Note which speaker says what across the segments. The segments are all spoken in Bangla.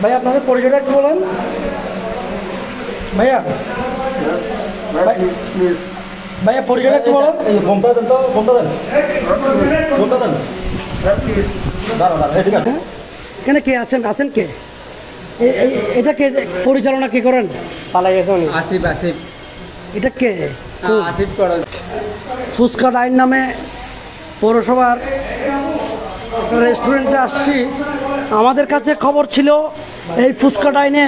Speaker 1: ভাই আপনাদের পরিচয়টা একটু বলেন ভাইয়া। ভাইয়া পরিচয়টা একটু বলেন। ফোনটা দেন তো, ফোনটা দেন, ফোনটা দেন। এখানে কে আছেন? আছেন কে? এটা কে পরিচালনা কে করেন?
Speaker 2: পালা গেছে উনি। আসিফ। আসিফ
Speaker 1: এটা কে?
Speaker 2: আসিফ করেন।
Speaker 1: ফুচকা ডাইন নামে পৌরসভার রেস্টুরেন্টে আসছি। আমাদের কাছে খবর ছিল এই ফুচকা ডাইনে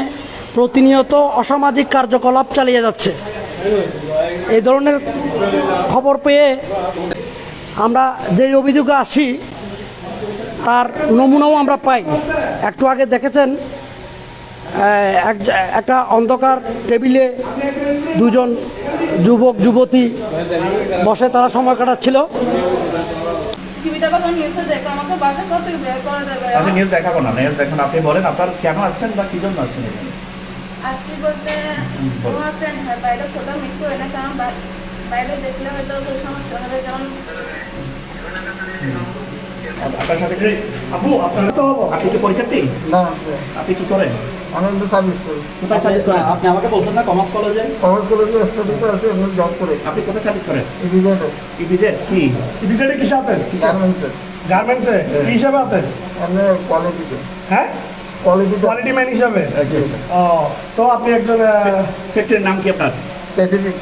Speaker 1: প্রতিনিয়ত অসামাজিক কার্যকলাপ চালিয়ে যাচ্ছে। এই ধরনের খবর পেয়ে আমরা যেই অভিযোগে আসি তার নমুনাও আমরা পাই। একটু আগে দেখেছেন একটা অন্ধকার টেবিলে দুজন যুবক যুবতী বসে তারা সময় কাটাচ্ছিল।
Speaker 3: নিউজ দেখাবো না, নিউজ দেখুন। আপনি বলেন আপনার কেন আসছেন বা কি জন্য আসছেন?
Speaker 4: আসছি বলতে আমার ফ্রেন্ড হয় বাইরে কোথাও মিট করে না, কারণ বাইরে দেখলে হয়তো সমস্যা হবে। যেমন
Speaker 3: আপনার সাথে কি আপু আপনার তো আপনি কি পরীক্ষার্থী?
Speaker 5: না,
Speaker 3: আপনি কি করেন?
Speaker 5: আমি তো সার্ভিস করি।
Speaker 3: কোথায় সার্ভিস করেন? আপনি আমাকে বলছেন না কমার্স কলেজে।
Speaker 5: কমার্স কলেজে স্টাডিতে আছে, আমি জব করি।
Speaker 3: আপনি কোথায় সার্ভিস করেন?
Speaker 5: ইভিজেটে।
Speaker 3: ইপিজেড কি? ইপিজেডে কিসে আছেন?
Speaker 5: গার্মেন্টসে।
Speaker 3: গার্মেন্টসে কি হিসাবে আছেন?
Speaker 5: আমি কোয়ালিটিতে।
Speaker 3: হ্যাঁ, কোয়ালিটি ম্যান হিসাবে।
Speaker 5: আচ্ছা।
Speaker 3: ও, তো আপনি একজন ফ্যাক্টরির নাম কি আপনার?
Speaker 5: স্পেসিফিক।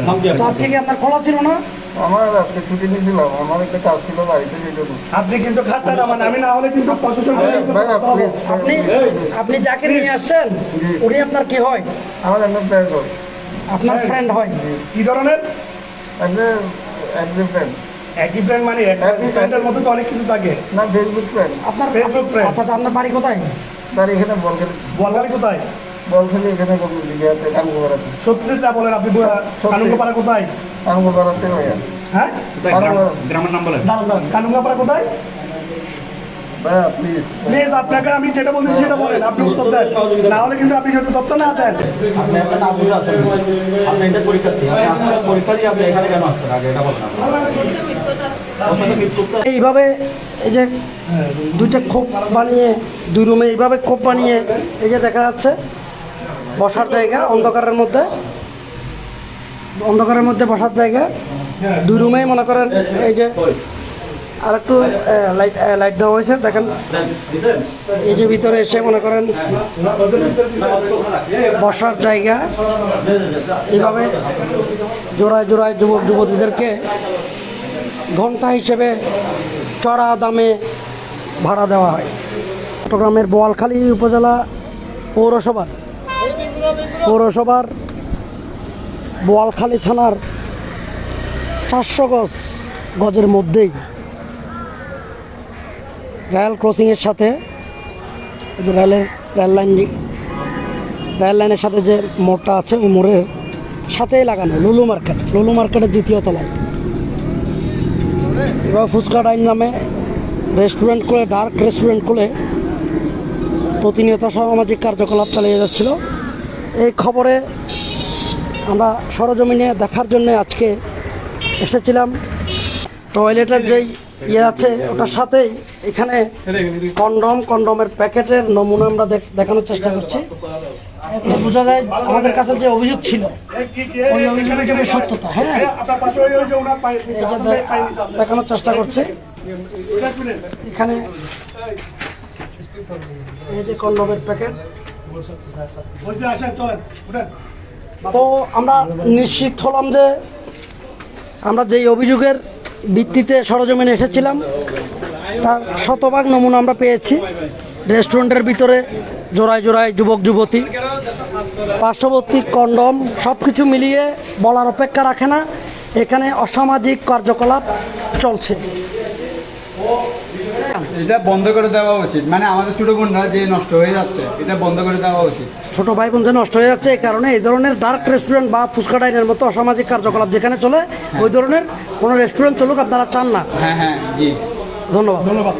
Speaker 3: নাম কি
Speaker 1: তো আজকে কি আপনার খোলা ছিল না?
Speaker 5: আমার আজকে ছুটি নিয়েছিলাম, আমার একটা কাজ ছিল বাড়িতে, এই জন্য।
Speaker 3: আপনি কিন্তু খাটটা না, মানে আমি না হলে কিন্তু প্রশাসন
Speaker 1: আপনি আপনি যাকে নিয়ে আসছেন উনি আপনার কি হয়?
Speaker 5: আমার একটা ফ্রেন্ড হয়।
Speaker 1: আপনার ফ্রেন্ড হয়?
Speaker 3: কি ধরনের?
Speaker 5: একজন ফ্রেন্ড।
Speaker 3: একই ফ্রেন্ড মানে ফ্রেন্ডের মধ্যে তো অনেক কিছু থাকে
Speaker 5: না, ফেসবুক ফ্রেন্ড।
Speaker 1: আপনার
Speaker 3: ফেসবুক friend।
Speaker 1: আচ্ছা, আপনার বাড়ি কোথায়?
Speaker 5: তার এখানে বল খেলে,
Speaker 3: বলগালি কোথায়?
Speaker 5: বল খেলে এখানে বলতে কানুগোড়াতে।
Speaker 3: সত্যিটা বলেন আপনি। কানুঙ্গাপাড়া কোথায়?
Speaker 5: কানুগোড়াতে ভাইয়া।
Speaker 3: হ্যাঁ, গ্রামের নাম বলেন। দাঁড়ান দাঁড়ান, কানুঙ্গাপাড়া কোথায়?
Speaker 5: ভাইয়া প্লিজ।
Speaker 3: প্লিজ আপনাকে আমি যেটা বলছি সেটা বলেন, আপনি উত্তর দেন। না হলে কিন্তু আপনি যদি তথ্য না দেন।
Speaker 2: আপনি একটা নাম বুঝে আসছেন, আপনি এটা পরীক্ষার্থী, আপনি আপনার পরীক্ষা দিয়ে আপনি এখানে কেন আসছেন আগে এটা বলেন।
Speaker 1: এইভাবে এই যে দুইটা খোপ বানিয়ে, দুই রুমে এইভাবে খোপ বানিয়ে এই যে দেখা যাচ্ছে বসার জায়গা, অন্ধকারের মধ্যে বসার জায়গা। দুই রুমেই মনে করেন এই যে আর একটু লাইট দেওয়া হয়েছে দেখেন। এই যে ভিতরে এসে মনে করেন বসার জায়গা। এইভাবে জোড়ায় জোড়ায় যুবক যুবতীদেরকে ঘন্টা হিসেবে চড়া দামে ভাড়া দেওয়া হয়। চট্টগ্রামের বোয়ালখালী উপজেলা পৌরসভার বোয়ালখালী থানার 400 গজের মধ্যেই রেল ক্রসিংয়ের সাথে রেল লাইনের সাথে যে মোড়টা আছে ওই মোড়ের সাথেই লাগানো লুলু মার্কেটের দ্বিতীয় তলায় এবার ফুচকা ডাইন নামে রেস্টুরেন্ট খুলে, ডার্ক রেস্টুরেন্ট খুলে প্রতিনিয়ত সামাজিক কার্যকলাপ চালিয়ে যাচ্ছিল। এই খবরে আমরা সরজমিনে দেখার জন্য আজকে এসেছিলাম। টয়লেটের যেই আছে ওটার সাথেই এখানে কন্ডমের প্যাকেটের নমুনা আমরা দেখানোর চেষ্টা করছি। এতে বোঝা যায় আমাদের কাছে যে অভিযোগ ছিল ওই অভিযোগের সত্যতা। হ্যাঁ, দেখানোর চেষ্টা করছি। এখানে এই যে কন্ডমের প্যাকেট। তো আমরা নিশ্চিত হলাম যে আমরা যেই অভিযোগের ভিত্তিতে সরজমিনে এসেছিলাম তার শতভাগ নমুনা আমরা পেয়েছি। রেস্টুরেন্টের ভিতরে জোড়ায় জোড়ায় যুবক যুবতী, পার্শ্ববর্তী কন্ডম, সব কিছু মিলিয়ে বলার অপেক্ষা রাখে না। এখানে অসামাজিক কার্যকলাপ চলছে।
Speaker 2: এটা বন্ধ করে দেওয়া উচিত, মানে আমাদের ছোট বোনরা যে নষ্ট হয়ে যাচ্ছে এটা বন্ধ করে দেওয়া উচিত।
Speaker 1: ছোট ভাই বোন যে নষ্ট হয়ে যাচ্ছে এই কারণে এই ধরনের ডার্ক রেস্টুরেন্ট বা ফুচকা ডাইনের মতো অসামাজিক কার্যকলাপ যেখানে চলে ওই ধরনের কোনো রেস্টুরেন্ট চলুক আপনারা চান না।
Speaker 2: হ্যাঁ, জি,
Speaker 1: ধন্যবাদ।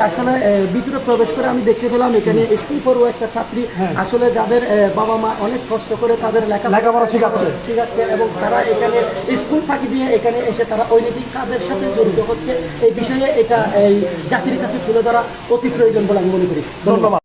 Speaker 1: আসলে ভিতরে প্রবেশ করে আমি দেখতে পেলাম এখানে স্কুল পড়ুয়া একটা ছাত্রী আসলে যাদের বাবা মা অনেক কষ্ট করে তাদের
Speaker 3: লেখাপড়া শেখাচ্ছে।
Speaker 1: শিখাচ্ছে এবং তারা এখানে স্কুল ফাঁকি দিয়ে এখানে এসে তারা অনৈতিক কাজের সাথে জড়িত হচ্ছে, এই বিষয়ে এটা এই জাতির কাছে তুলে ধরা অতি প্রয়োজন বলে আমি মনে করি।
Speaker 3: ধন্যবাদ।